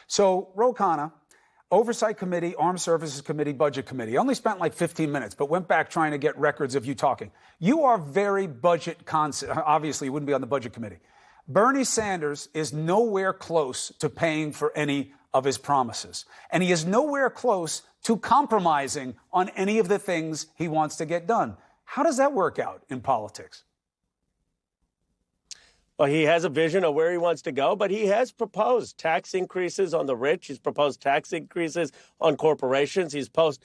So, Khanna, Oversight Committee, Armed Services Committee, Budget Committee. Only spent like 15 minutes, but went back trying to get records of you talking. You are very budget conscious. Obviously, you wouldn't be on the Budget Committee. Bernie Sanders is nowhere close to paying for any of his promises. And he is nowhere close to compromising on any of the things he wants to get done. How does that work out in politics? Well, he has a vision of where he wants to go, but he has proposed tax increases on the rich. He's proposed tax increases on corporations. He's proposed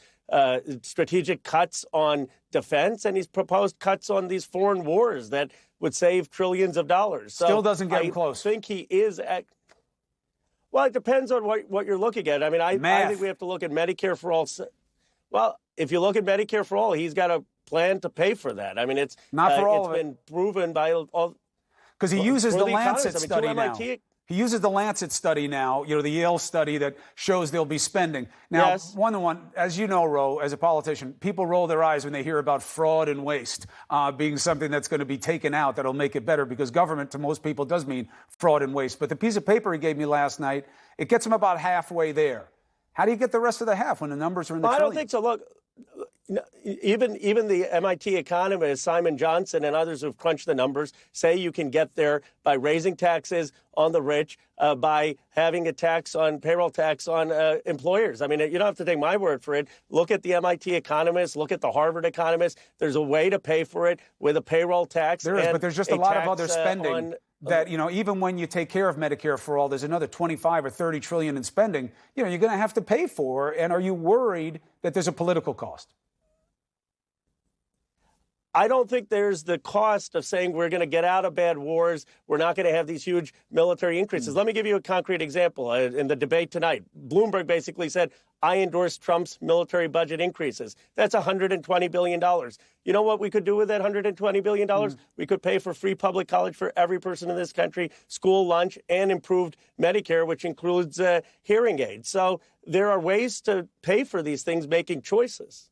strategic cuts on defense, and he's proposed cuts on these foreign wars that would save trillions of dollars. So still doesn't get him close. I think he is well, it depends on what you're looking at. I mean, I think we have to look at Medicare for all. Well, if you look at Medicare for all, he's got a plan to pay for that. I mean, it's not for all of it. It's been proven by all. Because he uses the Lancet study now. He uses the Lancet study now, the Yale study that shows they'll be spending. Now, yes. one, as you know, Ro, as a politician, people roll their eyes when they hear about fraud and waste being something that's going to be taken out that'll make it better, because government to most people does mean fraud and waste. But the piece of paper he gave me last night, it gets him about halfway there. How do you get the rest of the half when the numbers are in the trillions? I don't think so. Look, even the MIT economists, Simon Johnson and others who've crunched the numbers, say you can get there by raising taxes on the rich, by having a payroll tax on employers. I mean, you don't have to take my word for it. Look at the MIT economists, look at the Harvard economists. There's a way to pay for it with a payroll tax. There is, but there's just a lot of other spending that, even when you take care of Medicare for all, there's another 25 or 30 trillion in spending, you're going to have to pay for. And are you worried that there's a political cost? I don't think there's the cost of saying we're going to get out of bad wars. We're not going to have these huge military increases. Let me give you a concrete example. In the debate tonight, Bloomberg basically said, I endorse Trump's military budget increases. That's $120 billion. You know what we could do with that $120 billion? We could pay for free public college for every person in this country, school lunch, and improved Medicare, which includes hearing aids. So there are ways to pay for these things, making choices.